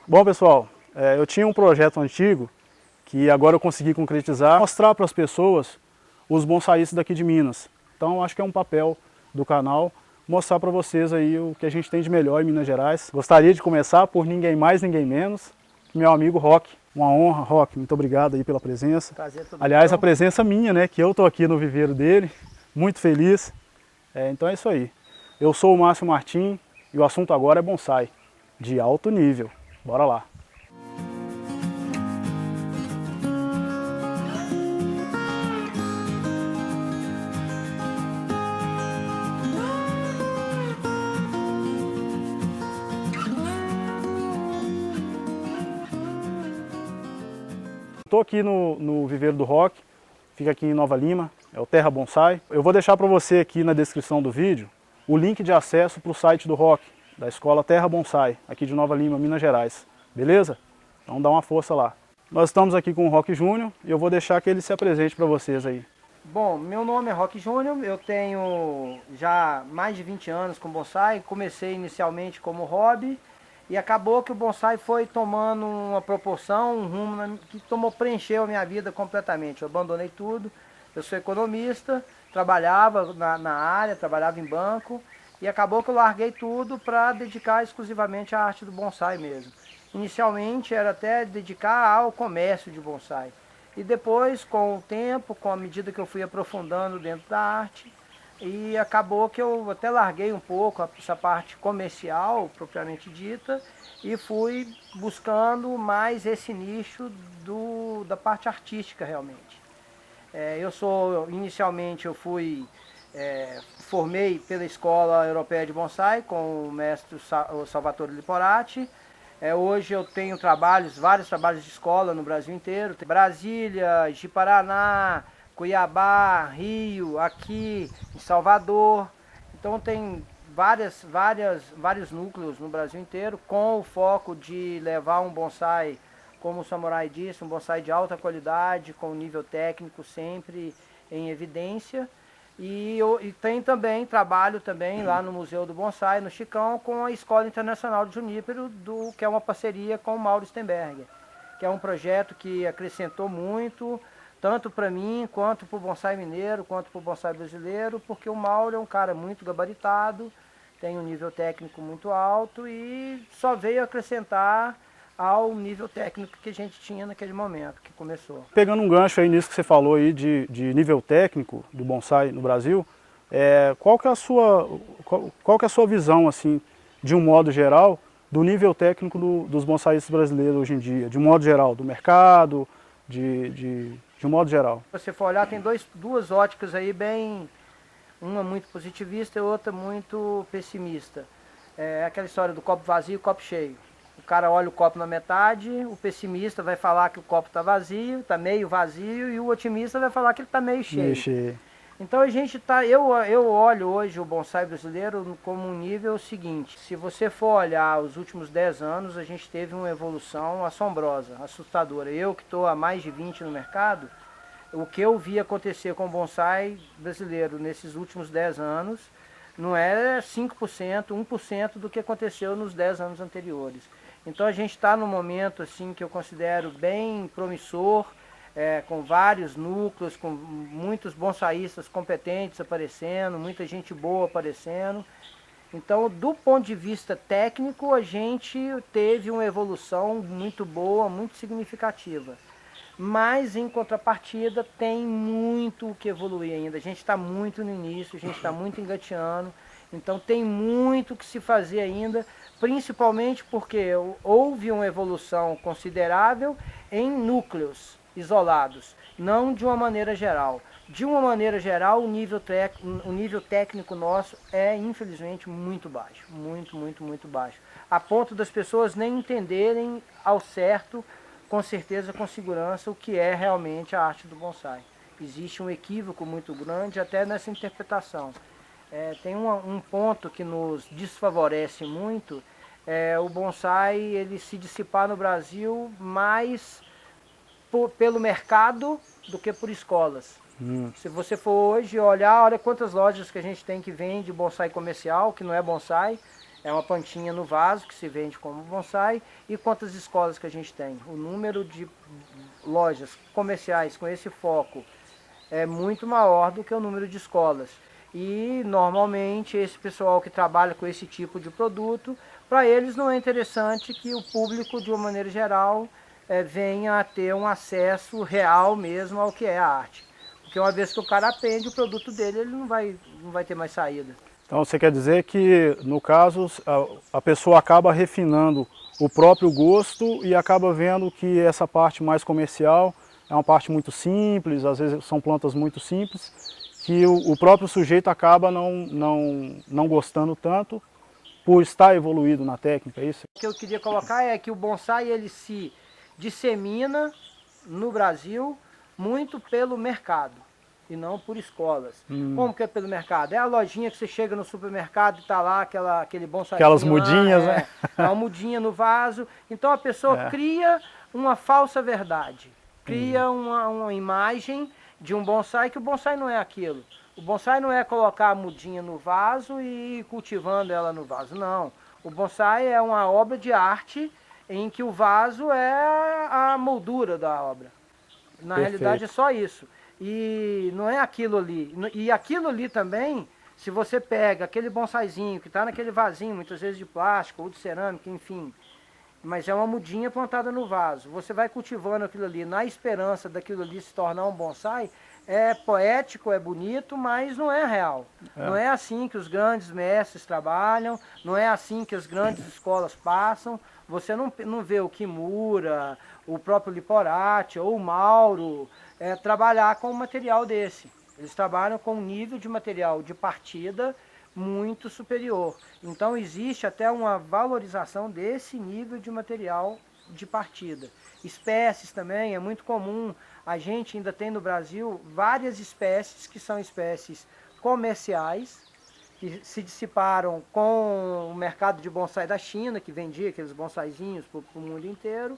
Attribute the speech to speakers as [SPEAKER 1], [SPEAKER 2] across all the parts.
[SPEAKER 1] Bom, pessoal, eu tinha um projeto antigo que agora eu consegui concretizar, mostrar para as pessoas os bonsaístas daqui de Minas. Então acho que é um papel do canal mostrar para vocês aí o que a gente tem de melhor em Minas Gerais. Gostaria de começar por ninguém mais, ninguém menos que meu amigo Rock. Uma honra, Rock, muito obrigado aí pela presença.
[SPEAKER 2] Prazer todo
[SPEAKER 1] Aliás,
[SPEAKER 2] meu.
[SPEAKER 1] a presença minha, né, que eu tô aqui no viveiro dele, muito feliz. Então é isso aí. Eu sou o Márcio Martim e o assunto agora é bonsai, de alto nível. Bora lá. Estou aqui no viveiro do Rock, fica aqui em Nova Lima, é o Terra Bonsai. Eu vou deixar para você aqui na descrição do vídeo o link de acesso para o site do Rock, da escola Terra Bonsai, aqui de Nova Lima, Minas Gerais. Beleza? Então dá uma força lá. Nós estamos aqui com o Rock Júnior e eu vou deixar que ele se apresente para vocês aí.
[SPEAKER 2] Bom, meu nome é Rock Júnior, eu tenho já mais de 20 anos com bonsai, comecei inicialmente como hobby e acabou que o bonsai foi tomando uma proporção, um rumo que preencheu a minha vida completamente. Eu abandonei tudo, eu sou economista, trabalhava na área, trabalhava em banco e acabou que eu larguei tudo para dedicar exclusivamente à arte do bonsai mesmo. Inicialmente era até dedicar ao comércio de bonsai. E depois, com o tempo, com a medida que eu fui aprofundando dentro da arte, e acabou que eu até larguei um pouco essa parte comercial, propriamente dita, e fui buscando mais esse nicho da parte artística realmente. Inicialmente eu formei pela Escola Europeia de Bonsai com o mestre Salvatore Liporati. Hoje eu tenho vários trabalhos de escola no Brasil inteiro. Tem Brasília, Ji-Paraná, Cuiabá, Rio, aqui em Salvador. Então tem vários núcleos no Brasil inteiro com o foco de levar um bonsai, como o Samurai disse, um bonsai de alta qualidade, com nível técnico sempre em evidência. E tem também, trabalho também lá no Museu do Bonsai, no Chicão, com a Escola Internacional de Junípero, que é uma parceria com o Mauro Stenberger, que é um projeto que acrescentou muito, tanto para mim, quanto para o bonsai mineiro, quanto para o bonsai brasileiro, porque o Mauro é um cara muito gabaritado, tem um nível técnico muito alto e só veio acrescentar ao nível técnico que a gente tinha naquele momento que começou.
[SPEAKER 1] Pegando um gancho aí nisso que você falou aí de nível técnico do bonsai no Brasil, qual que é a sua visão, assim, de um modo geral, do nível técnico dos bonsaístas brasileiros hoje em dia, de um modo geral, do mercado, de um modo geral?
[SPEAKER 2] Se você for olhar, tem duas óticas aí bem, uma muito positivista e outra muito pessimista. É aquela história do copo vazio e copo cheio. O cara olha o copo na metade, o pessimista vai falar que o copo está vazio, está meio vazio, e o otimista vai falar que ele está meio cheio. Então eu olho hoje o bonsai brasileiro como um nível seguinte. Se você for olhar os últimos 10 anos, a gente teve uma evolução assombrosa, assustadora. Eu que estou há mais de 20 no mercado, o que eu vi acontecer com o bonsai brasileiro nesses últimos 10 anos não é 5%, 1% do que aconteceu nos 10 anos anteriores. Então a gente está num momento assim que eu considero bem promissor, com vários núcleos, com muitos bonsaístas competentes aparecendo, muita gente boa aparecendo. Então, do ponto de vista técnico, a gente teve uma evolução muito boa, muito significativa. Mas, em contrapartida, tem muito o que evoluir ainda. A gente está muito no início, a gente está muito engateando. Então, tem muito que se fazer ainda, principalmente porque houve uma evolução considerável em núcleos isolados, não de uma maneira geral. De uma maneira geral, o nível técnico nosso é, infelizmente, muito baixo. Muito baixo. A ponto das pessoas nem entenderem ao certo, com certeza, com segurança, o que é realmente a arte do bonsai. Existe um equívoco muito grande até nessa interpretação. Tem um ponto que nos desfavorece muito, o bonsai ele se dissipar no Brasil mais pelo mercado do que por escolas. Se você for hoje olhar, olha quantas lojas que a gente tem que vende bonsai comercial, que não é bonsai. É uma plantinha no vaso que se vende como bonsai. E quantas escolas que a gente tem? O número de lojas comerciais com esse foco é muito maior do que o número de escolas. E normalmente esse pessoal que trabalha com esse tipo de produto, para eles não é interessante que o público, de uma maneira geral, venha a ter um acesso real mesmo ao que é a arte. Porque uma vez que o cara aprende o produto dele, ele não vai ter mais saída.
[SPEAKER 1] Então você quer dizer que, no caso, a pessoa acaba refinando o próprio gosto e acaba vendo que essa parte mais comercial é uma parte muito simples, às vezes são plantas muito simples, que o próprio sujeito acaba não gostando tanto por estar evoluído na técnica, é isso?
[SPEAKER 2] O que eu queria colocar é que o bonsai ele se dissemina no Brasil muito pelo mercado e não por escolas. Como que é pelo mercado? É a lojinha que você chega no supermercado e está lá aquele bonsai.
[SPEAKER 1] Aquelas mudinhas,
[SPEAKER 2] lá,
[SPEAKER 1] né?
[SPEAKER 2] É uma mudinha no vaso. Então a pessoa cria uma falsa verdade, cria uma imagem de um bonsai que o bonsai não é aquilo. O bonsai não é colocar a mudinha no vaso e ir cultivando ela no vaso, não. O bonsai é uma obra de arte em que o vaso é a moldura da obra. Na realidade é só isso. E não é aquilo ali. E aquilo ali também, se você pega aquele bonsaizinho que está naquele vasinho, muitas vezes de plástico ou de cerâmica, enfim, mas é uma mudinha plantada no vaso. Você vai cultivando aquilo ali na esperança daquilo ali se tornar um bonsai. É poético, é bonito, mas não é real. Não é assim que os grandes mestres trabalham, não é assim que as grandes escolas passam. Você não vê o Kimura, o próprio Liporati ou o Mauro trabalhar com um material desse. Eles trabalham com um nível de material de partida muito superior. Então existe até uma valorização desse nível de material de partida. Espécies também, é muito comum. A gente ainda tem no Brasil várias espécies que são espécies comerciais, que se dissiparam com o mercado de bonsai da China, que vendia aqueles bonsaizinhos para o mundo inteiro.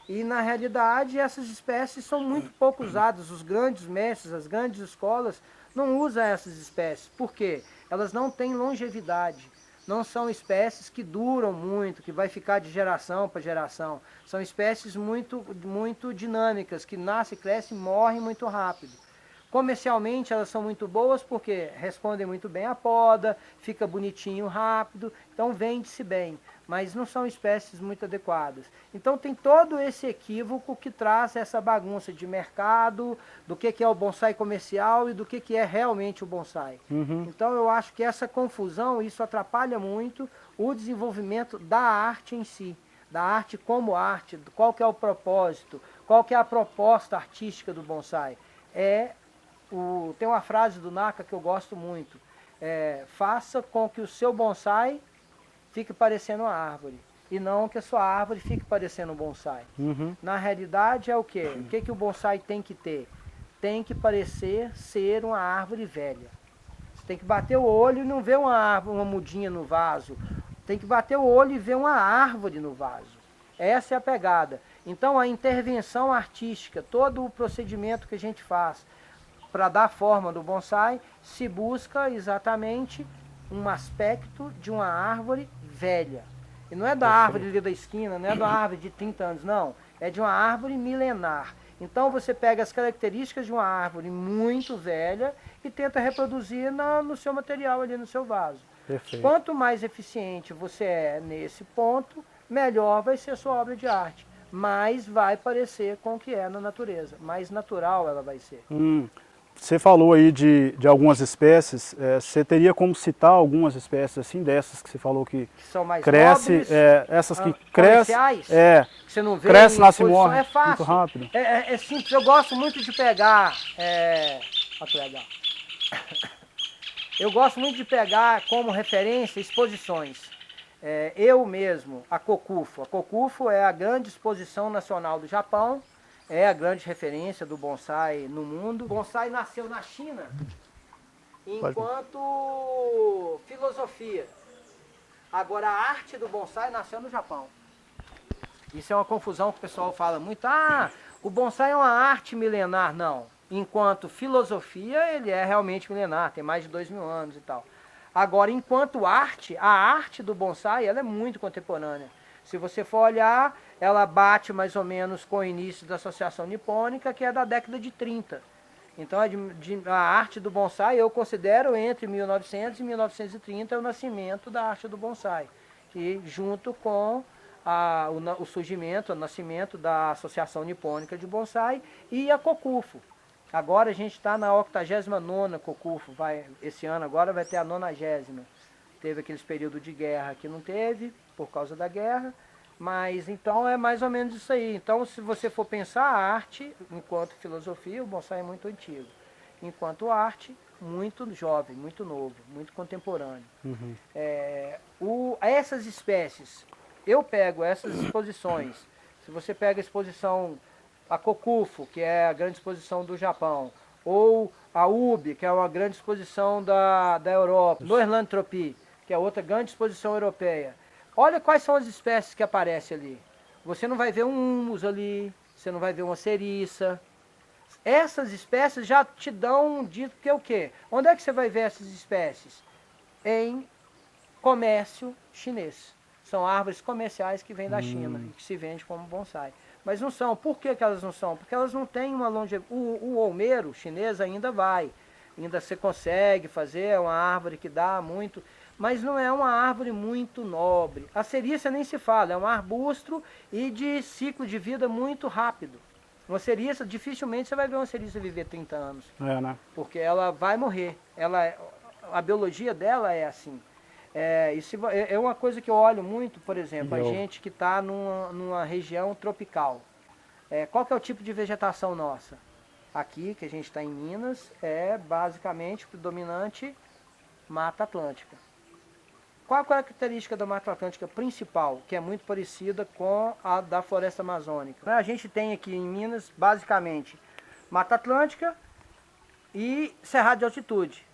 [SPEAKER 2] E na realidade essas espécies são muito pouco usadas. Os grandes mestres, as grandes escolas não usam essas espécies. Por quê? Elas não têm longevidade. Não são espécies que duram muito, que vai ficar de geração para geração. São espécies muito dinâmicas, que nascem, crescem e morrem muito rápido. Comercialmente elas são muito boas porque respondem muito bem à poda, fica bonitinho rápido, então vende-se bem, mas não são espécies muito adequadas. Então tem todo esse equívoco que traz essa bagunça de mercado, do que é o bonsai comercial e do que é realmente o bonsai. Então eu acho que essa confusão, isso atrapalha muito o desenvolvimento da arte em si, da arte como arte, qual que é o propósito, qual que é a proposta artística do bonsai. Tem uma frase do Naka que eu gosto muito, faça com que o seu bonsai fique parecendo uma árvore, e não que a sua árvore fique parecendo um bonsai. Na realidade é o quê? O que o bonsai tem que ter? Tem que parecer ser uma árvore velha. Você tem que bater o olho e não ver uma mudinha no vaso. Tem que bater o olho e ver uma árvore no vaso. Essa é a pegada. Então a intervenção artística, todo o procedimento que a gente faz para dar forma do bonsai, se busca exatamente um aspecto de uma árvore velha. E não é da árvore ali da esquina, não é da árvore de 30 anos, não. É de uma árvore milenar. Então você pega as características de uma árvore muito velha e tenta reproduzir no seu material ali, no seu vaso.
[SPEAKER 1] Perfeito.
[SPEAKER 2] Quanto mais eficiente você é nesse ponto, melhor vai ser a sua obra de arte. Mais vai parecer com o que é na natureza. Mais natural ela vai ser.
[SPEAKER 1] Você falou aí de algumas espécies, você teria como citar algumas espécies assim, dessas que você falou que
[SPEAKER 2] são mais
[SPEAKER 1] cresce,
[SPEAKER 2] nobres,
[SPEAKER 1] essas que crescem,
[SPEAKER 2] que você não vê
[SPEAKER 1] cresce, nasce e
[SPEAKER 2] posição,
[SPEAKER 1] morre
[SPEAKER 2] é fácil,
[SPEAKER 1] muito rápido.
[SPEAKER 2] É simples, eu gosto muito de pegar, olha que legal. Eu gosto muito de pegar como referência exposições. Eu mesmo, a Kokufo é a grande exposição nacional do Japão, é a grande referência do bonsai no mundo. O bonsai nasceu na China enquanto filosofia. Agora a arte do bonsai nasceu no Japão. Isso é uma confusão que o pessoal fala muito. O bonsai é uma arte milenar. Não. Enquanto filosofia, ele é realmente milenar, tem mais de 2000 anos e tal. Agora, enquanto arte, a arte do bonsai ela é muito contemporânea. Se você for olhar, ela bate mais ou menos com o início da Associação Nipônica, que é da década de 30. Então a arte do bonsai eu considero entre 1900 e 1930 o nascimento da arte do bonsai. E junto com o surgimento, o nascimento da Associação Nipônica de Bonsai e a COCUFO. Agora a gente está na 89ª COCUFO, esse ano agora vai ter a 90ª. Teve aqueles períodos de guerra que não teve, por causa da guerra, mas então é mais ou menos isso aí. Então se você for pensar a arte, enquanto filosofia, o bonsai é muito antigo. Enquanto arte, muito jovem, muito novo, muito contemporâneo.
[SPEAKER 1] Uhum.
[SPEAKER 2] Essas espécies, eu pego essas exposições, se você pega a exposição, a COCUFO, que é a grande exposição do Japão, ou a UB, que é uma grande exposição da Europa, Neuerlandtropie, que é outra grande exposição europeia. Olha quais são as espécies que aparecem ali. Você não vai ver um humus ali, você não vai ver uma ceriça. Essas espécies já te dão um dito que é o quê? Onde é que você vai ver essas espécies? Em comércio chinês. São árvores comerciais que vêm da China e que se vende como bonsai. Mas não são. Por que elas não são? Porque elas não têm uma longevidade. O olmeiro chinês ainda vai. Ainda você consegue fazer, é uma árvore que dá muito, mas não é uma árvore muito nobre. A ceriça nem se fala, é um arbusto e de ciclo de vida muito rápido. Uma ceriça, dificilmente você vai ver uma ceriça viver 30 anos.
[SPEAKER 1] É, né?
[SPEAKER 2] Porque ela vai morrer. A biologia dela é assim. Isso é uma coisa que eu olho muito, por exemplo, a gente que está numa região tropical. Qual que é o tipo de vegetação nossa? Aqui, que a gente está em Minas, é basicamente predominante Mata Atlântica. Qual a característica da Mata Atlântica principal, que é muito parecida com a da Floresta Amazônica? A gente tem aqui em Minas, basicamente, Mata Atlântica e Cerrado de Altitude.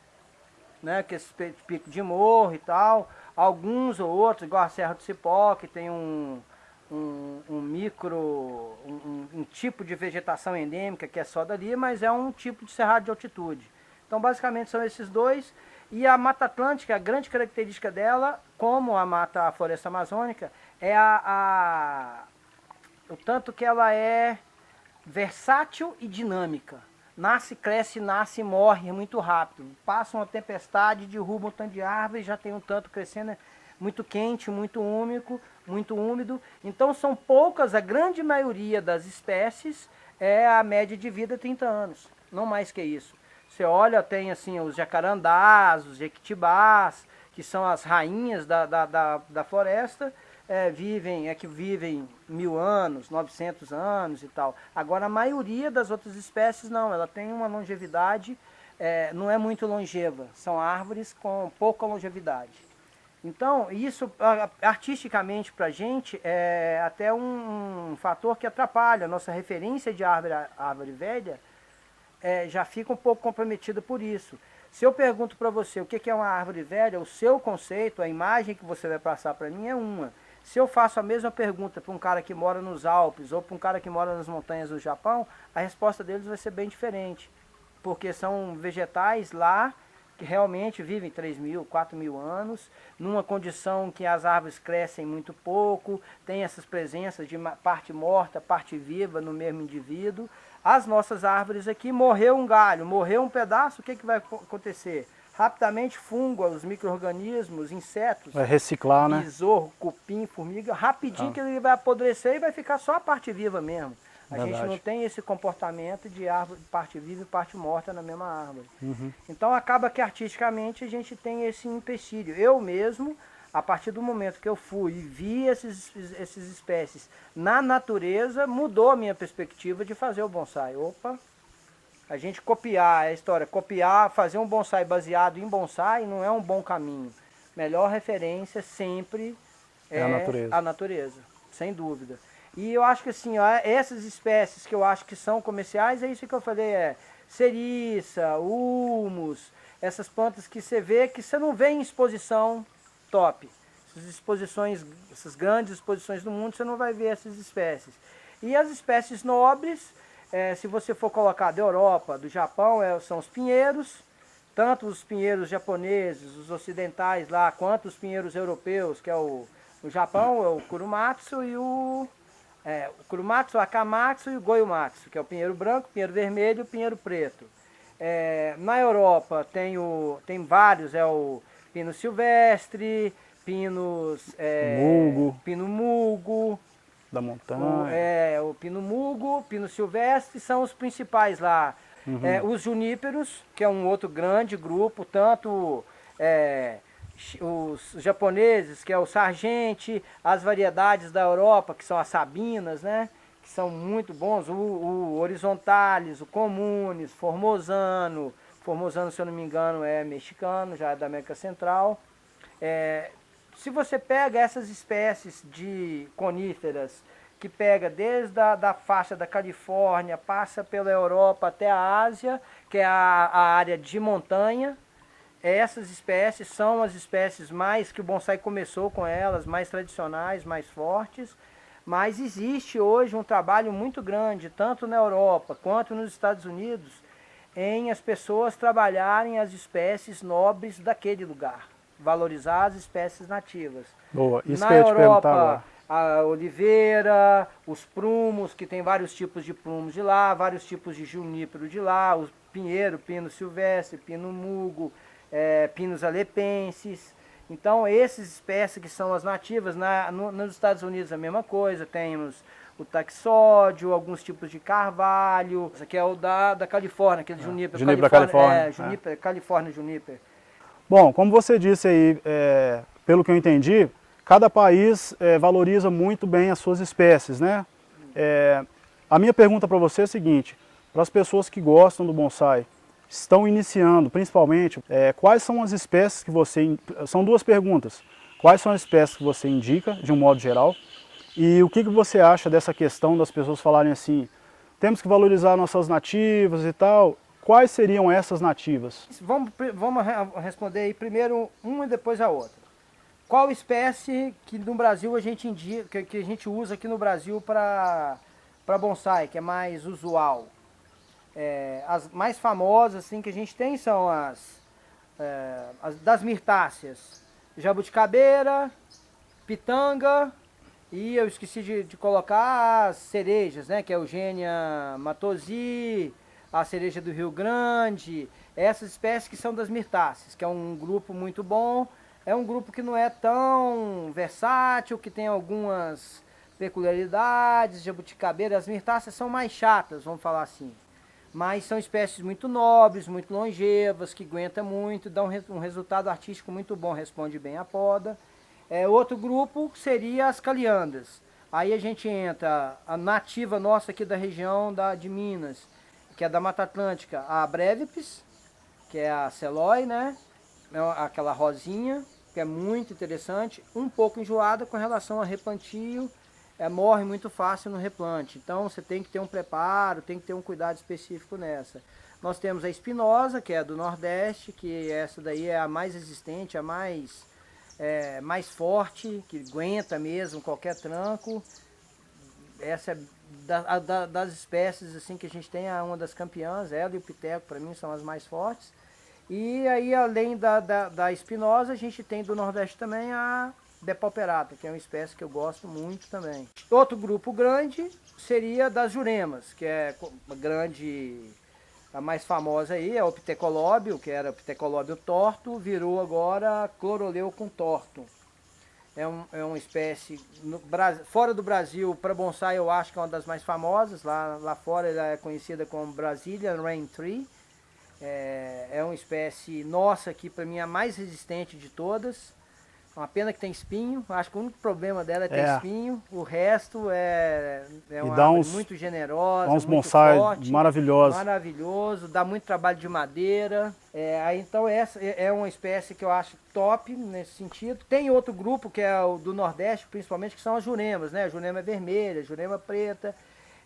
[SPEAKER 2] Né, que esse pico de morro e tal, alguns ou outros, igual a Serra do Cipó, que tem um tipo de vegetação endêmica que é só dali, mas é um tipo de cerrado de altitude. Então basicamente são esses dois, e a Mata Atlântica, a grande característica dela, como a Floresta Amazônica, é o tanto que ela é versátil e dinâmica. Nasce, cresce, nasce e morre muito rápido. Passa uma tempestade, derruba um tanto de árvore, já tem um tanto crescendo, muito quente, muito úmido. Então são poucas, a grande maioria das espécies a média de vida 30 anos, não mais que isso. Você olha, tem assim os jacarandás, os jequitibás, que são as rainhas da floresta, que vivem 1000 anos, 900 anos e tal. Agora a maioria das outras espécies não, ela tem uma longevidade, não é muito longeva, são árvores com pouca longevidade. Então isso artisticamente para a gente é até um fator que atrapalha, a nossa referência de árvore velha já fica um pouco comprometida por isso. Se eu pergunto para você o que é uma árvore velha, o seu conceito, a imagem que você vai passar para mim é uma. Se eu faço a mesma pergunta para um cara que mora nos Alpes ou para um cara que mora nas montanhas do Japão, a resposta deles vai ser bem diferente. Porque são vegetais lá que realmente vivem 3.000, 4.000 anos, numa condição que as árvores crescem muito pouco, tem essas presenças de parte morta, parte viva no mesmo indivíduo. As nossas árvores aqui, morreu um galho, morreu um pedaço, o que vai acontecer? Rapidamente fungo, os micro-organismos, insetos,
[SPEAKER 1] vai reciclar, né?
[SPEAKER 2] besouro, cupim, formiga, rapidinho que ele vai apodrecer e vai ficar só a parte viva mesmo. A gente não tem esse comportamento de árvore, parte viva e parte morta na mesma árvore.
[SPEAKER 1] Uhum.
[SPEAKER 2] Então acaba que artisticamente a gente tem esse empecilho. Eu mesmo, a partir do momento que eu fui e vi essas espécies na natureza, mudou a minha perspectiva de fazer o bonsai. Opa, a gente copiar, fazer um bonsai baseado em bonsai não é um bom caminho. Melhor referência sempre é a natureza, sem dúvida. E eu acho que assim, essas espécies que eu acho que são comerciais, é isso que eu falei, ceriça, humus, essas plantas que você vê, que você não vê em exposição top. Essas grandes exposições do mundo, você não vai ver essas espécies. E as espécies nobres, se você for colocar da Europa, do Japão, são os pinheiros, tanto os pinheiros japoneses, os ocidentais lá, quanto os pinheiros europeus, que é o Japão, é o Kurumatsu e o Kurumatsu, o Akamatsu e o Goiumatsu, que é o pinheiro branco, pinheiro vermelho e o pinheiro preto. Na Europa tem vários, é o pino silvestre, pino mugo,
[SPEAKER 1] da montanha.
[SPEAKER 2] o pino mugo, pino silvestre são os principais lá. Os juníperos, que é um outro grande grupo, tanto os japoneses, que é o sargente, as variedades da Europa, que são as sabinas, né? Que são muito bons, o horizontalis, o comunes, formosano, se eu não me engano é mexicano, já é da América Central. Se você pega essas espécies de coníferas, que pega desde da faixa da Califórnia, passa pela Europa até a Ásia, que é a área de montanha, essas espécies são as espécies mais que o bonsai começou com elas, mais tradicionais, mais fortes, mas existe hoje um trabalho muito grande, tanto na Europa quanto nos Estados Unidos, em as pessoas trabalharem as espécies nobres daquele lugar, valorizar as espécies nativas.
[SPEAKER 1] Boa, isso
[SPEAKER 2] Na
[SPEAKER 1] que eu ia te perguntar
[SPEAKER 2] Europa,
[SPEAKER 1] agora.
[SPEAKER 2] a oliveira, os prumos, que tem vários tipos de prumos de lá, vários tipos de junípero de lá, o pinheiro, pino silvestre, pino mugo, pinos alepenses. Então, essas espécies que são as nativas, nos Estados Unidos a mesma coisa, temos o taxódio, alguns tipos de carvalho, esse aqui é o da Califórnia, aquele junípero.
[SPEAKER 1] Junípero da Califórnia.
[SPEAKER 2] Junípero, California Juniper.
[SPEAKER 1] Bom, como você disse aí, pelo que eu entendi, cada país valoriza muito bem as suas espécies, né? A minha pergunta para você é a seguinte: para as pessoas que gostam do bonsai, estão iniciando, principalmente, quais são as espécies que você... São duas perguntas. Quais são as espécies que você indica, de um modo geral? E o que você acha dessa questão das pessoas falarem assim, temos que valorizar nossas nativas e tal? Quais seriam essas nativas?
[SPEAKER 2] Vamos responder aí primeiro uma e depois a outra. Qual espécie que no Brasil a gente indica, que a gente usa aqui no Brasil para bonsai, que é mais usual? As mais famosas assim, que a gente tem são as das mirtáceas. Jabuticabeira, pitanga e eu esqueci de colocar as cerejas, né? Que é Eugênia Matosi, a cereja do Rio Grande, essas espécies que são das mirtáceas, que é um grupo muito bom. É um grupo que não é tão versátil, que tem algumas peculiaridades. Jabuticabeira, as mirtáceas são mais chatas, vamos falar assim. Mas são espécies muito nobres, muito longevas, que aguentam muito, dão um resultado artístico muito bom, responde bem à poda. Outro grupo seria as caliandras. Aí a gente entra a nativa nossa aqui da região de Minas, que é da Mata Atlântica, a Brevipes, que é a Celói, né? Aquela rosinha, que é muito interessante, um pouco enjoada com relação a replantio, morre muito fácil no replante. Então você tem que ter um preparo, tem que ter um cuidado específico nessa. Nós temos a espinosa, que é do Nordeste, que essa daí é a mais resistente, a mais forte, que aguenta mesmo qualquer tranco. Essa é das espécies assim que a gente tem, é uma das campeãs, ela e o piteco para mim são as mais fortes. E aí além da espinosa, a gente tem do Nordeste também a depauperata, que é uma espécie que eu gosto muito também. Outro grupo grande seria das juremas, que é uma grande, a mais famosa aí, é o ptecolóbio, que era o ptecolóbio torto, virou agora cloroleucum torto. É uma espécie, fora do Brasil, para bonsai eu acho que é uma das mais famosas, lá fora ela é conhecida como Brazilian Rain Tree. É uma espécie nossa aqui, para mim, a mais resistente de todas. Uma pena que tem espinho, acho que o único problema dela é ter espinho, o resto é uma árvore muito generosa, muito
[SPEAKER 1] bonsai
[SPEAKER 2] forte,
[SPEAKER 1] maravilhosos.
[SPEAKER 2] Maravilhoso, dá muito trabalho de madeira. Então essa é uma espécie que eu acho top nesse sentido. Tem outro grupo que é o do Nordeste, principalmente, que são as juremas, né? A jurema vermelha, a jurema preta.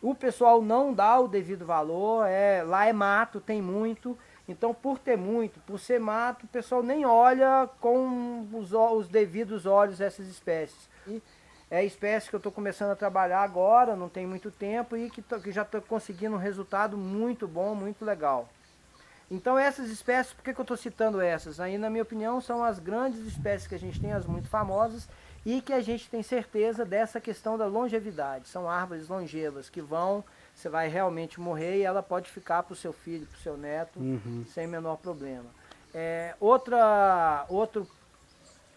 [SPEAKER 2] O pessoal não dá o devido valor, lá é mato, tem muito. Então, por ter muito, por ser mato, o pessoal nem olha com os devidos olhos essas espécies. E é a espécie que eu estou começando a trabalhar agora, não tem muito tempo, e que já estou conseguindo um resultado muito bom, muito legal. Então essas espécies, por que eu estou citando essas? Aí na minha opinião são as grandes espécies que a gente tem, as muito famosas, e que a gente tem certeza dessa questão da longevidade. São árvores longevas que você vai realmente morrer e ela pode ficar para o seu filho, para o seu neto, sem menor problema. Outro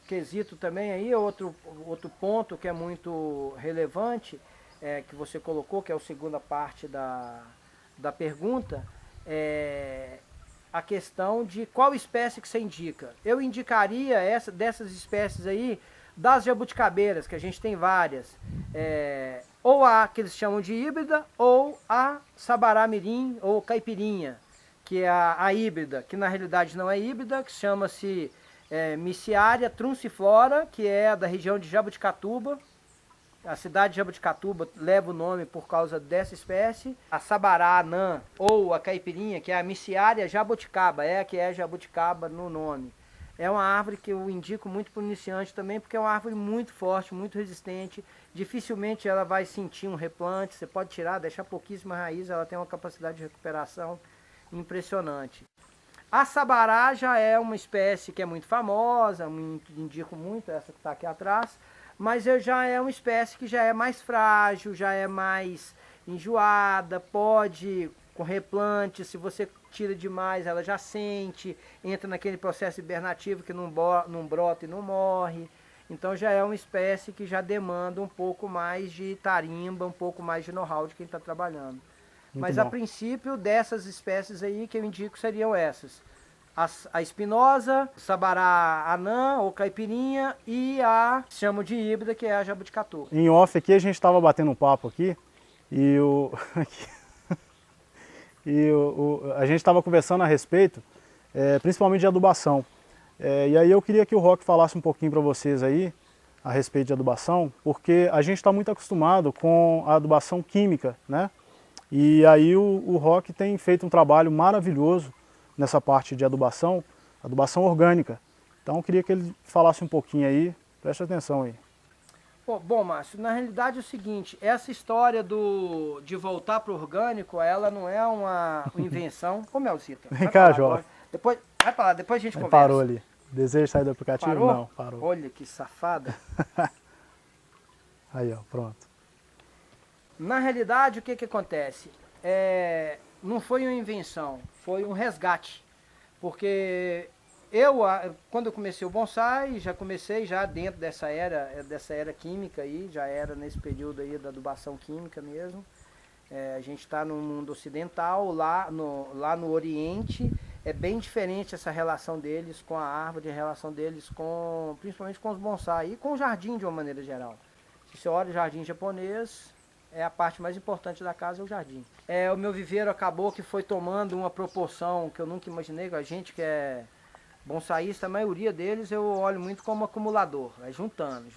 [SPEAKER 2] quesito também aí, outro ponto que é muito relevante, que você colocou, que é a segunda parte da pergunta, é a questão de qual espécie que você indica. Eu indicaria dessas espécies aí, das jabuticabeiras, que a gente tem várias, ou a que eles chamam de híbrida, ou a sabará mirim, ou caipirinha, que é a híbrida, que na realidade não é híbrida, que chama-se Miciaria trunciflora, que é da região de Jabuticatuba. A cidade de Jabuticatuba leva o nome por causa dessa espécie. A sabará anã, ou a caipirinha, que é a Miciaria jabuticaba, que é jabuticaba no nome. É uma árvore que eu indico muito para o iniciante também, porque é uma árvore muito forte, muito resistente. Dificilmente ela vai sentir um replante, você pode tirar, deixar pouquíssima raiz, ela tem uma capacidade de recuperação impressionante. A sabará já é uma espécie que é muito famosa, indico muito, essa que está aqui atrás, mas já é uma espécie que já é mais frágil, já é mais enjoada, pode, com replante, se você tira demais, ela já sente, entra naquele processo hibernativo que não brota e não morre. Então já é uma espécie que já demanda um pouco mais de tarimba, um pouco mais de know-how de quem está trabalhando. Mas a princípio, dessas espécies aí que eu indico seriam essas. A espinosa, sabará anã ou caipirinha e a chamo de híbrida, que é a jabuticatu.
[SPEAKER 1] Em off aqui a gente estava batendo um papo aqui e a gente estava conversando a respeito, principalmente de adubação. E aí eu queria que o Roque falasse um pouquinho para vocês aí a respeito de adubação, porque a gente está muito acostumado com a adubação química, né? E aí o Roque tem feito um trabalho maravilhoso nessa parte de adubação orgânica. Então eu queria que ele falasse um pouquinho aí, preste atenção aí.
[SPEAKER 2] Bom, Márcio, na realidade é o seguinte, essa história de voltar para o orgânico, ela não é uma invenção. Ô, Melcita,
[SPEAKER 1] Vem cá, Jó.
[SPEAKER 2] Depois, vai pra lá, depois a gente conversa.
[SPEAKER 1] Parou ali. Deseja sair do aplicativo?
[SPEAKER 2] Parou?
[SPEAKER 1] Não, parou.
[SPEAKER 2] Olha que safada.
[SPEAKER 1] Aí, ó, pronto.
[SPEAKER 2] Na realidade, o que acontece? Não foi uma invenção, foi um resgate. Porque quando eu comecei o bonsai, já comecei dentro dessa era química aí, já era nesse período aí da adubação química mesmo. A gente está no mundo ocidental, lá no Oriente, é bem diferente essa relação deles com a árvore, a relação deles principalmente com os bonsai e com o jardim de uma maneira geral. Se você olha o jardim japonês, a parte mais importante da casa é o jardim. O meu viveiro acabou que foi tomando uma proporção que eu nunca imaginei, a gente que é bonsaísta, a maioria deles eu olho muito como acumulador, vai juntando,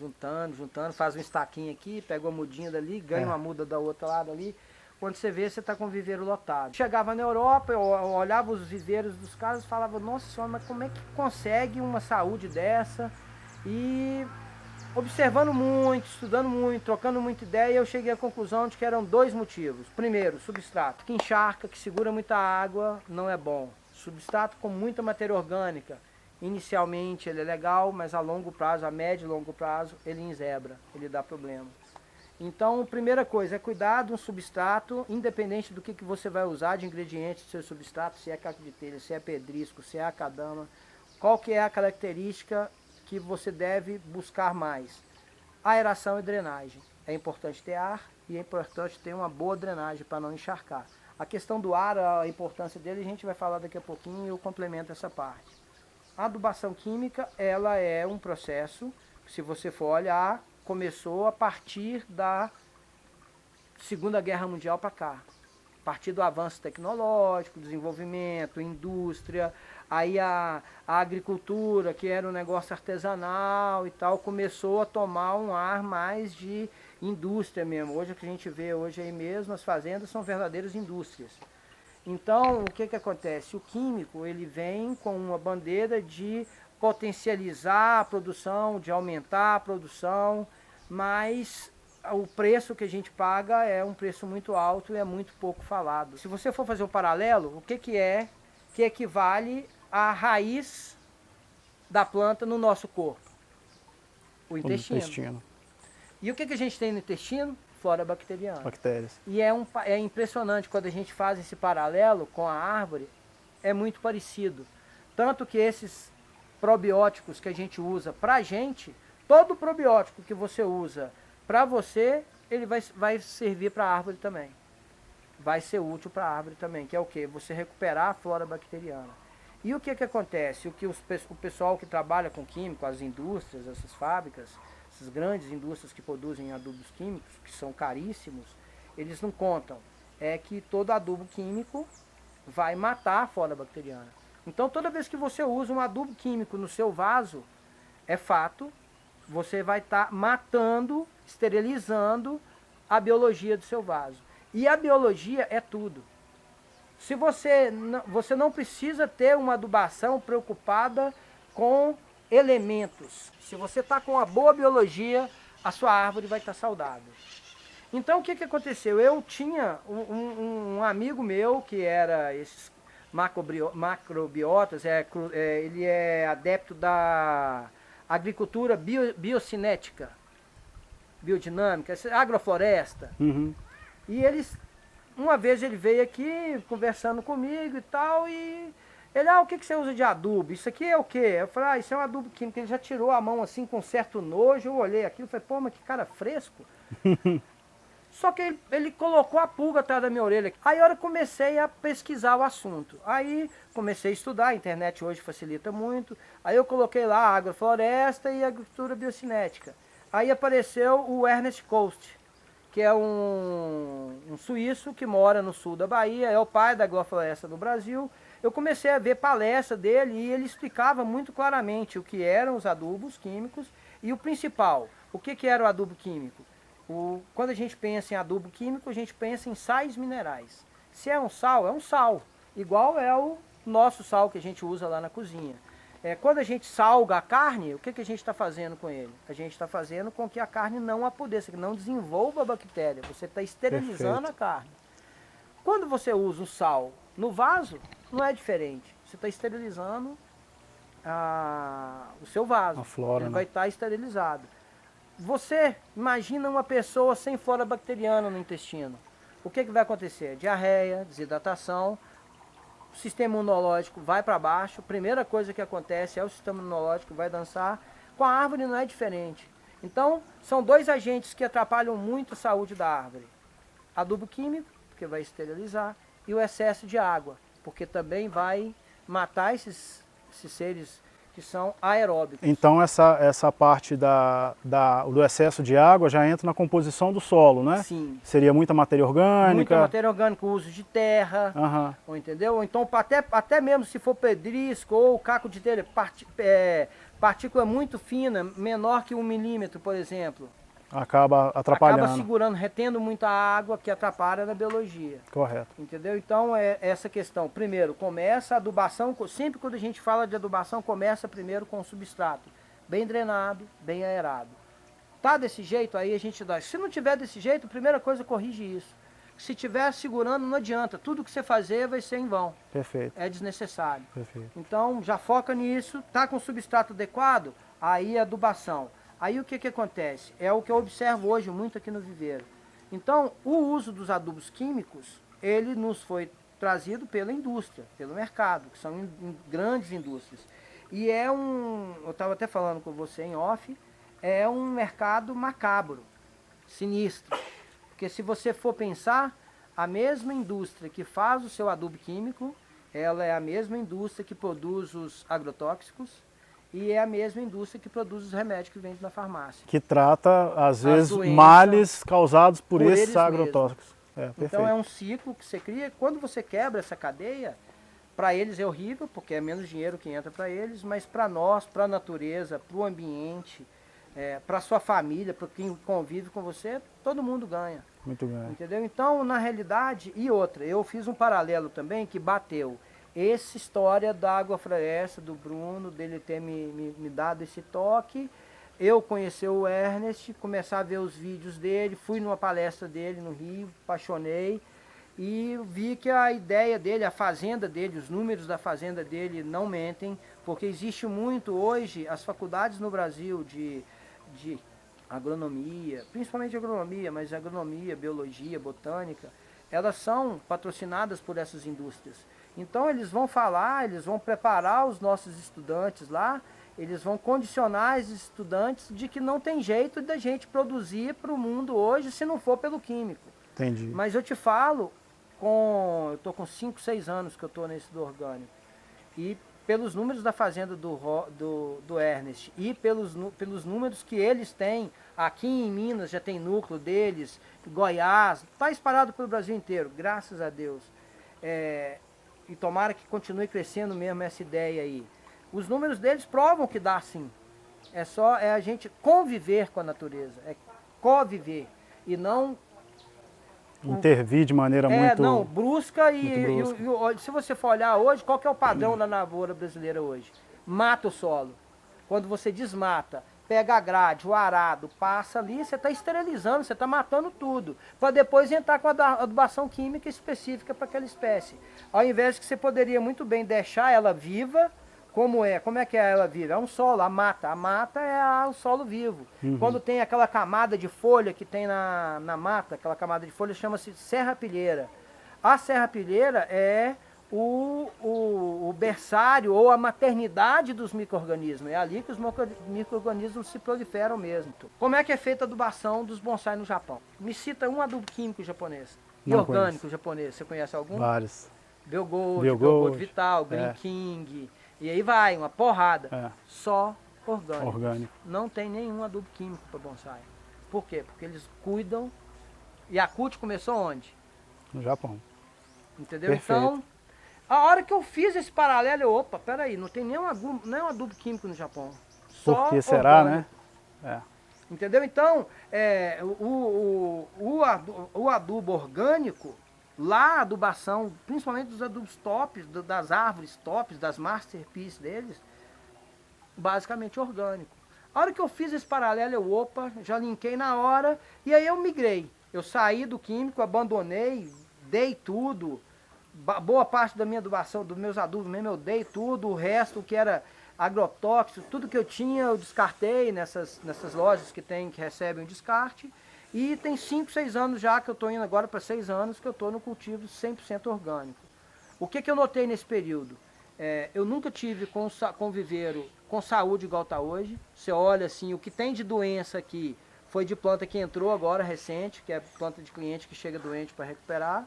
[SPEAKER 2] faz um estaquinho aqui, pega uma mudinha dali, ganha uma muda da outra lado ali. Quando você vê, você está com o viveiro lotado. Chegava na Europa, eu olhava os viveiros dos caras e falava, nossa senhora, mas como é que consegue uma saúde dessa? E observando muito, estudando muito, trocando muita ideia, eu cheguei à conclusão de que eram dois motivos. Primeiro, substrato, que encharca, que segura muita água, não é bom. Substrato com muita matéria orgânica, inicialmente ele é legal, mas a longo prazo, a médio e longo prazo, ele enzebra, ele dá problema. Então, a primeira coisa é cuidar de um substrato, independente do que você vai usar de ingredientes do seu substrato, se é caco de telha, se é pedrisco, se é acadama, qual que é a característica que você deve buscar mais? Aeração e drenagem. É importante ter ar e é importante ter uma boa drenagem para não encharcar. A questão do ar, a importância dele, a gente vai falar daqui a pouquinho e eu complemento essa parte. A adubação química, ela é um processo, se você for olhar, começou a partir da Segunda Guerra Mundial para cá. A partir do avanço tecnológico, desenvolvimento, indústria, aí a agricultura, que era um negócio artesanal e tal, começou a tomar um ar mais de indústria mesmo. Hoje o que a gente vê hoje aí mesmo, as fazendas são verdadeiras indústrias. Então, o que acontece? O químico, ele vem com uma bandeira de potencializar a produção, de aumentar a produção, mas o preço que a gente paga é um preço muito alto e é muito pouco falado. Se você for fazer um paralelo, o que é que equivale à raiz da planta no nosso corpo, o intestino. E o que a gente tem no intestino? Flora bacteriana.
[SPEAKER 1] Bactérias.
[SPEAKER 2] E é impressionante quando a gente faz esse paralelo com a árvore, é muito parecido. Tanto que esses probióticos que a gente usa pra gente, todo probiótico que você usa pra você, ele vai servir para a árvore também. Vai ser útil para a árvore também, que é o quê? Você recuperar a flora bacteriana. E o que acontece? O pessoal que trabalha com químico, as indústrias, essas fábricas, essas grandes indústrias que produzem adubos químicos, que são caríssimos, eles não contam. É que todo adubo químico vai matar a flora bacteriana. Então toda vez que você usa um adubo químico no seu vaso, é fato, você vai estar matando, esterilizando a biologia do seu vaso. E a biologia é tudo. Se você não precisa ter uma adubação preocupada com elementos. Se você está com uma boa biologia, a sua árvore vai estar saudável. Então o que aconteceu? Eu tinha um amigo meu que era esses macrobiotas, ele é adepto da agricultura biocinética, biodinâmica, agrofloresta.
[SPEAKER 1] Uhum.
[SPEAKER 2] E uma vez ele veio aqui conversando comigo e tal, e ele, o que você usa de adubo? Isso aqui é o quê? Eu falei, isso é um adubo químico. Ele já tirou a mão assim com certo nojo, eu olhei aquilo e falei, pô, mas que cara fresco. Só que ele colocou a pulga atrás da minha orelha. Aí eu comecei a pesquisar o assunto. Aí comecei a estudar, a internet hoje facilita muito. Aí eu coloquei lá agrofloresta e agricultura biocinética. Aí apareceu o Ernest Coast, que é um suíço que mora no sul da Bahia, é o pai da agrofloresta do Brasil. Eu comecei a ver palestra dele e ele explicava muito claramente o que eram os adubos químicos e o principal, o que era o adubo químico. Quando a gente pensa em adubo químico, a gente pensa em sais minerais. Se é um sal, igual é o nosso sal que a gente usa lá na cozinha. Quando a gente salga a carne, o que a gente está fazendo com ele? A gente está fazendo com que a carne não apodreça, que não desenvolva a bactéria. Você está esterilizando
[SPEAKER 1] Perfeito.
[SPEAKER 2] a carne. Quando você usa o sal no vaso, não é diferente. Você está esterilizando o seu vaso.
[SPEAKER 1] A flora,
[SPEAKER 2] ele
[SPEAKER 1] né?
[SPEAKER 2] vai estar esterilizado. Você imagina uma pessoa sem flora bacteriana no intestino. O que vai acontecer? Diarreia, desidratação, o sistema imunológico vai para baixo. Primeira coisa que acontece é o sistema imunológico vai dançar. Com a árvore não é diferente. Então, são dois agentes que atrapalham muito a saúde da árvore. Adubo químico, porque vai esterilizar, e o excesso de água, porque também vai matar esses seres que são aeróbicos.
[SPEAKER 1] Então essa parte do excesso de água já entra na composição do solo, né?
[SPEAKER 2] Sim.
[SPEAKER 1] Seria muita matéria orgânica.
[SPEAKER 2] Muita matéria orgânica, o uso de terra,
[SPEAKER 1] Uhum.
[SPEAKER 2] entendeu? Ou então até mesmo se for pedrisco ou caco de telha, partícula muito fina, menor que 1 milímetro, por exemplo.
[SPEAKER 1] Acaba atrapalhando.
[SPEAKER 2] Acaba segurando, retendo muita água que atrapalha na biologia.
[SPEAKER 1] Correto.
[SPEAKER 2] Entendeu? Então é essa questão. Primeiro, começa a adubação, sempre quando a gente fala de adubação, começa primeiro com o substrato. Bem drenado, bem aerado. Tá desse jeito, aí a gente dá. Se não tiver desse jeito, a primeira coisa, corrige isso. Se tiver segurando, não adianta. Tudo que você fazer vai ser em vão.
[SPEAKER 1] Perfeito.
[SPEAKER 2] É desnecessário.
[SPEAKER 1] Perfeito.
[SPEAKER 2] Então já foca nisso, tá com o substrato adequado, aí adubação. Aí o que acontece? É o que eu observo hoje muito aqui no viveiro. Então, o uso dos adubos químicos, ele nos foi trazido pela indústria, pelo mercado, que são grandes indústrias. E eu estava até falando com você em off, é um mercado macabro, sinistro. Porque se você for pensar, a mesma indústria que faz o seu adubo químico, ela é a mesma indústria que produz os agrotóxicos, e é a mesma indústria que produz os remédios que vende na farmácia.
[SPEAKER 1] Que trata, às vezes,
[SPEAKER 2] doenças
[SPEAKER 1] males causados por esses
[SPEAKER 2] eles
[SPEAKER 1] agrotóxicos.
[SPEAKER 2] Então é um ciclo que você cria. Quando você quebra essa cadeia, para eles é horrível, porque é menos dinheiro que entra para eles, mas para nós, para a natureza, para o ambiente, para a sua família, para quem convive com você, todo mundo ganha.
[SPEAKER 1] Muito ganho.
[SPEAKER 2] Entendeu? Então, na realidade, e outra, eu fiz um paralelo também que bateu. Essa história da agrofloresta, do Bruno, dele ter me dado esse toque, eu conhecer o Ernest, começar a ver os vídeos dele, fui numa palestra dele no Rio, apaixonei, e vi que a ideia dele, a fazenda dele, os números da fazenda dele não mentem, porque existe muito hoje, as faculdades no Brasil de agronomia, principalmente agronomia, mas agronomia, biologia, botânica, elas são patrocinadas por essas indústrias. Então eles vão falar, eles vão preparar os nossos estudantes lá, eles vão condicionar os estudantes de que não tem jeito da gente produzir para o mundo hoje se não for pelo químico.
[SPEAKER 1] Entendi.
[SPEAKER 2] Mas eu te falo, eu estou com 5, 6 anos que eu estou nesse do orgânico. E pelos números da fazenda do Ernest e pelos números que eles têm, aqui em Minas já tem núcleo deles, Goiás, está espalhado pelo Brasil inteiro, graças a Deus. E tomara que continue crescendo mesmo essa ideia aí. Os números deles provam que dá sim. É a gente conviver com a natureza, é conviver e não
[SPEAKER 1] intervir de maneira muito...
[SPEAKER 2] não, brusca
[SPEAKER 1] muito brusca.
[SPEAKER 2] E se você for olhar hoje, qual que é o padrão da lavoura brasileira hoje? Mata o solo. Quando você desmata, pega a grade, o arado, passa ali, você está esterilizando, você está matando tudo, para depois entrar com a adubação química específica para aquela espécie. Ao invés que você poderia muito bem deixar ela viva, como é que ela vive? É um solo, a mata é o solo vivo. Quando tem aquela camada de folha que tem na mata, aquela camada de folha chama-se serrapilheira. A serrapilheira é o berçário ou a maternidade dos micro-organismos. É ali que os micro-organismos se proliferam mesmo. Como é que é feita a adubação dos bonsai no Japão? Me cita um adubo químico japonês e
[SPEAKER 1] Não
[SPEAKER 2] orgânico
[SPEAKER 1] conheço.
[SPEAKER 2] japonês. Você conhece algum?
[SPEAKER 1] Vários.
[SPEAKER 2] Biogold Vital, Green King... E aí vai, uma porrada. Só orgânico. Não tem nenhum adubo químico para bonsai. Por quê? Porque eles cuidam. E a CUT começou onde?
[SPEAKER 1] No Japão.
[SPEAKER 2] Entendeu?
[SPEAKER 1] Perfeito.
[SPEAKER 2] Então, a hora que eu fiz esse paralelo, opa, peraí, não tem nenhum adubo químico no Japão. Só
[SPEAKER 1] Por que será,
[SPEAKER 2] orgânico.
[SPEAKER 1] né?
[SPEAKER 2] Entendeu? Então, o adubo orgânico, lá a adubação, principalmente dos adubos tops, das árvores tops, das masterpieces deles, basicamente orgânico. A hora que eu fiz esse paralelo, já linkei na hora, e aí eu migrei. Eu saí do químico, abandonei, dei tudo, boa parte da minha adubação, dos meus adubos mesmo, eu dei tudo, o resto que era agrotóxico, tudo que eu tinha eu descartei nessas lojas que recebem o descarte. E tem 5, 6 anos já que eu estou indo agora para 6 anos que eu estou no cultivo 100% orgânico. O que eu notei nesse período? Eu nunca tive com viveiro com saúde igual está hoje. Você olha assim, o que tem de doença aqui foi de planta que entrou agora recente, que é planta de cliente que chega doente para recuperar.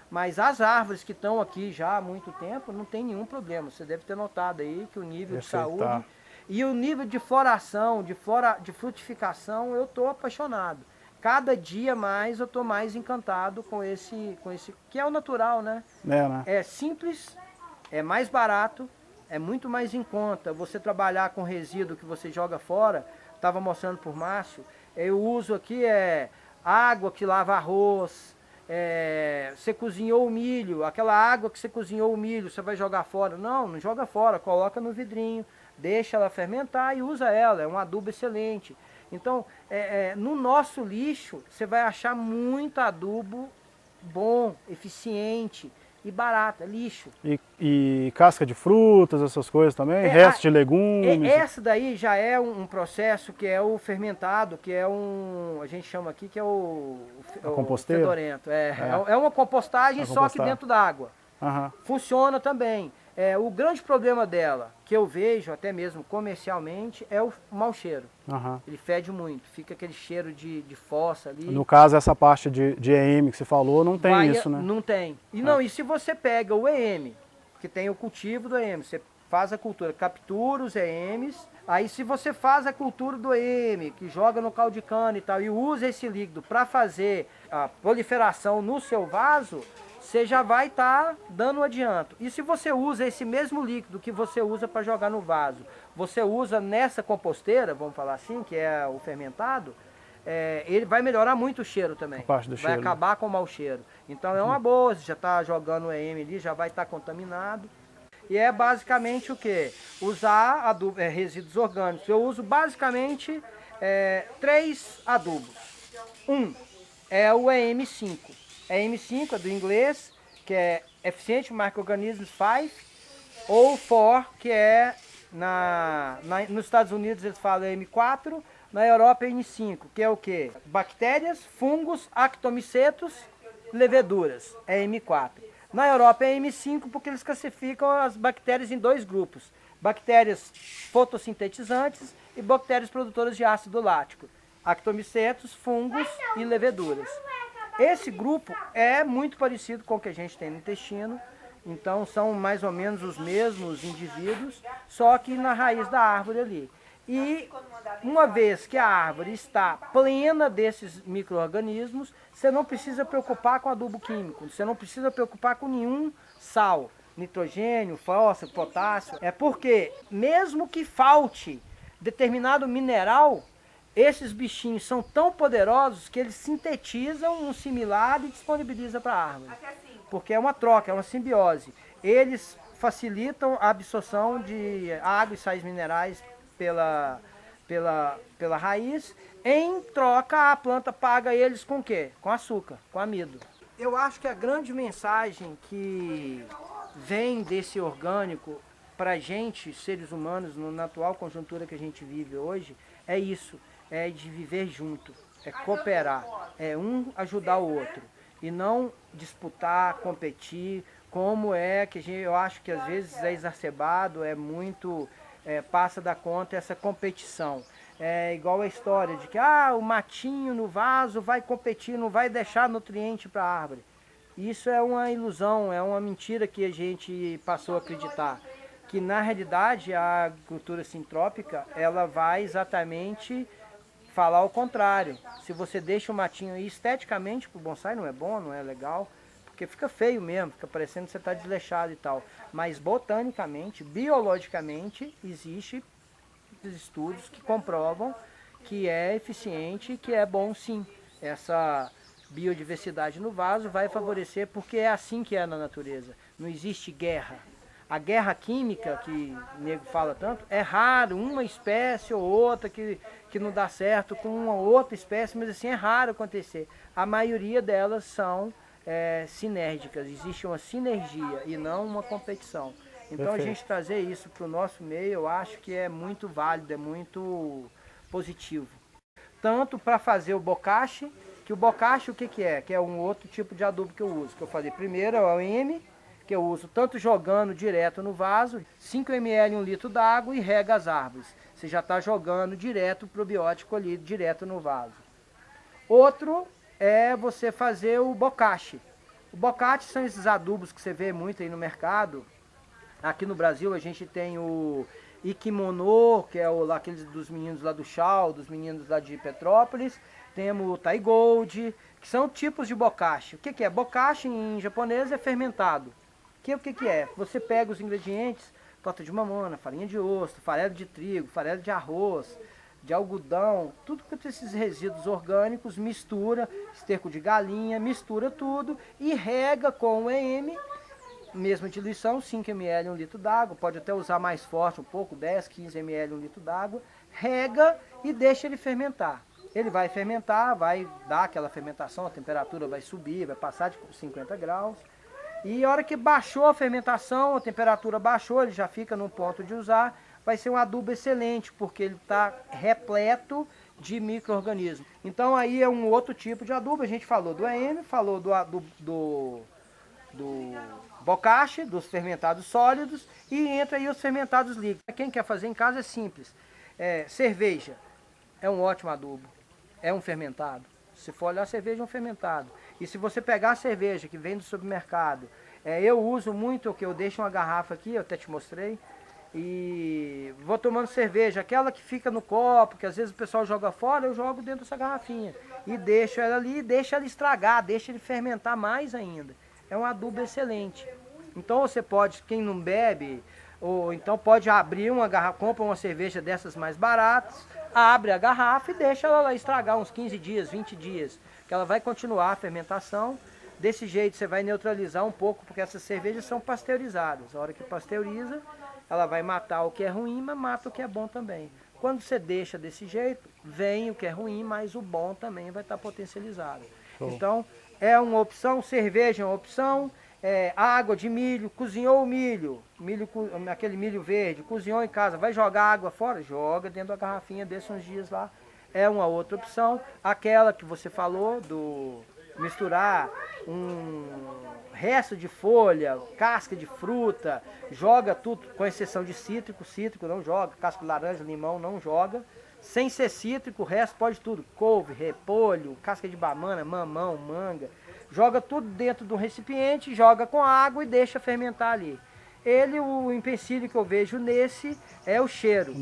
[SPEAKER 2] Mas as árvores que estão aqui já há muito tempo não tem nenhum problema. Você deve ter notado aí que o nível de saúde e o nível de floração, de frutificação, eu estou apaixonado. Cada dia mais eu estou mais encantado com esse, que é o natural, né? É simples, é mais barato, é muito mais em conta. Você trabalhar com resíduo que você joga fora, estava mostrando por Márcio, eu uso aqui água que lava arroz, você cozinhou o milho, aquela água que você cozinhou o milho, você vai jogar fora? Não joga fora, coloca no vidrinho, deixa ela fermentar e usa ela, é um adubo excelente. Então, no nosso lixo, você vai achar muito adubo bom, eficiente e barato, é lixo.
[SPEAKER 1] E casca de frutas, essas coisas também? Resto de legumes?
[SPEAKER 2] Essa daí já é um processo que é o fermentado, que é a gente chama aqui que é o fedorento. É uma compostagem só que dentro da água. Funciona também. O grande problema dela, que eu vejo até mesmo comercialmente, é o mau cheiro. Ele fede muito, fica aquele cheiro de fossa ali.
[SPEAKER 1] No caso, essa parte de EM que você falou, não tem isso, né?
[SPEAKER 2] Não tem. E se você pega o EM, que tem o cultivo do EM, você faz a cultura, captura os EMs, aí se você faz a cultura do EM, que joga no caldo de cana e tal, e usa esse líquido para fazer a proliferação no seu vaso, você já vai estar dando um adianto. E se você usa esse mesmo líquido que você usa para jogar no vaso, você usa nessa composteira, vamos falar assim, que é o fermentado, ele vai melhorar muito o cheiro também. Vai acabar com o mau cheiro. Então é uma boa, você já está jogando o EM ali, já vai estar contaminado. E é basicamente o que? Usar resíduos orgânicos. Eu uso basicamente 3 adubos. Um é o EM5. É M5, é do inglês, que é Efficient Microorganisms 5, ou 4, que é nos Estados Unidos eles falam M4, na Europa é N5, que é o quê? Bactérias, fungos, actomicetos, leveduras, é M4. Na Europa é M5 porque eles classificam as bactérias em dois grupos. Bactérias fotossintetizantes e bactérias produtoras de ácido lático. Actomicetos, fungos e leveduras. Esse grupo é muito parecido com o que a gente tem no intestino, então são mais ou menos os mesmos indivíduos, só que na raiz da árvore ali. E uma vez que a árvore está plena desses micro-organismos, você não precisa preocupar com adubo químico, você não precisa preocupar com nenhum sal, nitrogênio, fósforo, potássio. É porque mesmo que falte determinado mineral, esses bichinhos são tão poderosos que eles sintetizam um similar e disponibilizam para a árvore. Porque é uma troca, é uma simbiose. Eles facilitam a absorção de água e sais minerais pela raiz. Em troca, a planta paga eles com o quê? Com açúcar, com amido. Eu acho que a grande mensagem que vem desse orgânico para a gente, seres humanos, na atual conjuntura que a gente vive hoje, é isso. É de viver junto, é cooperar, é um ajudar o outro. E não disputar, competir, como é que eu acho que às vezes é exacerbado, é muito, passa da conta essa competição. É igual a história de que o matinho no vaso vai competir, não vai deixar nutriente para a árvore. Isso é uma ilusão, é uma mentira que a gente passou a acreditar. Que na realidade a agricultura sintrópica, ela vai exatamente falar o contrário. Se você deixa o matinho aí esteticamente pro bonsai não é bom, não é legal, porque fica feio mesmo, fica parecendo que você está desleixado e tal. Mas botanicamente, biologicamente, existe estudos que comprovam que é eficiente e que é bom sim. Essa biodiversidade no vaso vai favorecer, porque é assim que é na natureza. Não existe guerra. A guerra química, que o nego fala tanto, é raro, uma espécie ou outra que não dá certo com uma outra espécie, mas assim é raro acontecer. A maioria delas são sinérgicas, existe uma sinergia e não uma competição. Então Perfeito. A gente trazer isso para o nosso meio, eu acho que é muito válido, é muito positivo. Tanto para fazer o bocashi, que o bocashi o que é? Que é um outro tipo de adubo que eu uso, que eu falei primeiro é o M, que eu uso tanto jogando direto no vaso, 5 ml em 1 litro d'água e rega as árvores. Você já está jogando direto o probiótico ali, direto no vaso. Outro é você fazer o bocashi. O bocashi são esses adubos que você vê muito aí no mercado. Aqui no Brasil a gente tem o Ikimono, que é aqueles dos meninos lá do Chau, dos meninos lá de Petrópolis. Temos o Taigold, que são tipos de bokashi. O que é? Bokashi em japonês é fermentado. O que é? Você pega os ingredientes, torta de mamona, farinha de osso, farelo de trigo, farelo de arroz, de algodão, tudo com esses resíduos orgânicos, mistura, esterco de galinha, mistura tudo e rega com o EM, mesma diluição, 5 ml em 1 litro d'água, pode até usar mais forte um pouco, 10, 15 ml em 1 litro d'água, rega e deixa ele fermentar. Ele vai fermentar, vai dar aquela fermentação, a temperatura vai subir, vai passar de 50 graus. E a hora que baixou a fermentação, a temperatura baixou, ele já fica no ponto de usar, vai ser um adubo excelente, porque ele está repleto de micro-organismos. Então aí é um outro tipo de adubo, a gente falou do EM, falou do bokashi, dos fermentados sólidos, e entra aí os fermentados líquidos. Quem quer fazer em casa é simples. Cerveja é um ótimo adubo, é um fermentado. Se for olhar, a cerveja é um fermentado. E se você pegar a cerveja que vem do supermercado, eu uso muito, que eu deixo uma garrafa aqui, eu até te mostrei, e vou tomando cerveja, aquela que fica no copo, que às vezes o pessoal joga fora, eu jogo dentro dessa garrafinha. E deixo ela ali, deixa ela estragar, deixa ele fermentar mais ainda. É um adubo excelente. Então você pode, quem não bebe, ou então pode abrir uma garrafa, compra uma cerveja dessas mais baratas, abre a garrafa e deixa ela lá estragar uns 15 dias, 20 dias, que ela vai continuar a fermentação. Desse jeito você vai neutralizar um pouco, porque essas cervejas são pasteurizadas. A hora que pasteuriza, ela vai matar o que é ruim, mas mata o que é bom também. Quando você deixa desse jeito, vem o que é ruim, mas o bom também vai estar potencializado. Então, é uma opção, cerveja é uma opção, água de milho, cozinhou o milho, aquele milho verde, cozinhou em casa, vai jogar água fora? Joga dentro da garrafinha, deixa uns dias lá. É uma outra opção. Aquela que você falou, do misturar um resto de folha, casca de fruta, joga tudo, com exceção de cítrico não joga, casca de laranja, limão não joga. Sem ser cítrico, o resto pode tudo, couve, repolho, casca de banana, mamão, manga. Joga tudo dentro do recipiente, joga com água e deixa fermentar ali. O empecilho que eu vejo nesse é o cheiro.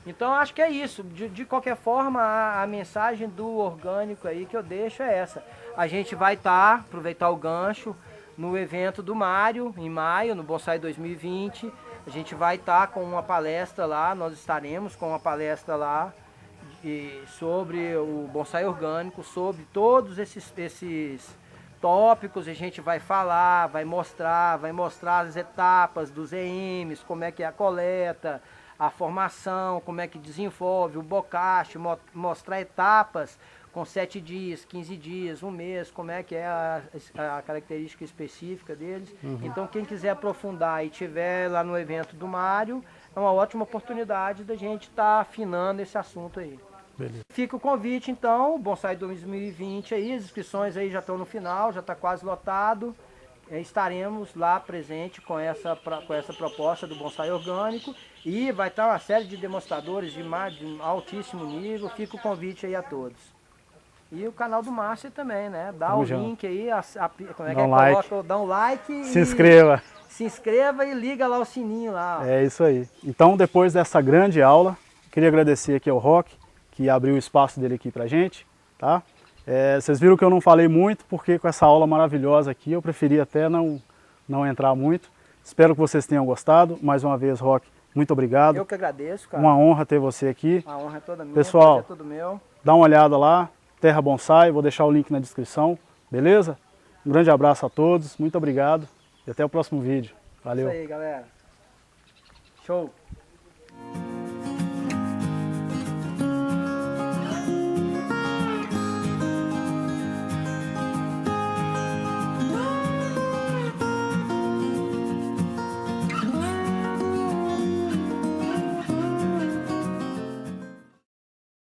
[SPEAKER 2] Então acho que é isso. De qualquer forma, a mensagem do orgânico aí que eu deixo é essa. A gente vai aproveitar o gancho, no evento do Mário, em maio, no Bonsai 2020. A gente vai estar com uma palestra lá, nós estaremos com uma palestra lá sobre o bonsai orgânico, sobre todos esses tópicos. A gente vai falar, vai mostrar as etapas dos EMs, como é que é a coleta, a formação, como é que desenvolve o bocache, mostrar etapas com 7 dias, 15 dias, um mês, como é que é a característica específica deles. Então quem quiser aprofundar e tiver lá no evento do Mário, é uma ótima oportunidade da gente estar afinando esse assunto aí.
[SPEAKER 1] Beleza.
[SPEAKER 2] Fica o convite então, Bonsai 2020 aí, as inscrições aí já estão no final, já está quase lotado. Estaremos lá presente com essa proposta do bonsai orgânico e vai estar uma série de demonstradores de altíssimo nível. Fica o convite aí a todos. E o canal do Márcio também, né? Dá o link aí, como é que coloca, dá um like,
[SPEAKER 1] se inscreva.
[SPEAKER 2] Se inscreva e liga lá o sininho lá. Ó.
[SPEAKER 1] É isso aí. Então, depois dessa grande aula, queria agradecer aqui ao Roque, que abriu o espaço dele aqui pra gente, tá? Vocês viram que eu não falei muito, porque com essa aula maravilhosa aqui, eu preferi até não entrar muito. Espero que vocês tenham gostado. Mais uma vez, Roque, muito obrigado.
[SPEAKER 2] Eu que agradeço, cara.
[SPEAKER 1] Uma honra ter você aqui.
[SPEAKER 2] A honra é toda minha,
[SPEAKER 1] pessoal,
[SPEAKER 2] é todo meu.
[SPEAKER 1] Dá uma olhada lá, Terra Bonsai, vou deixar o link na descrição, beleza? Um grande abraço a todos, muito obrigado e até o próximo vídeo. Valeu.
[SPEAKER 2] Isso aí, galera. Show.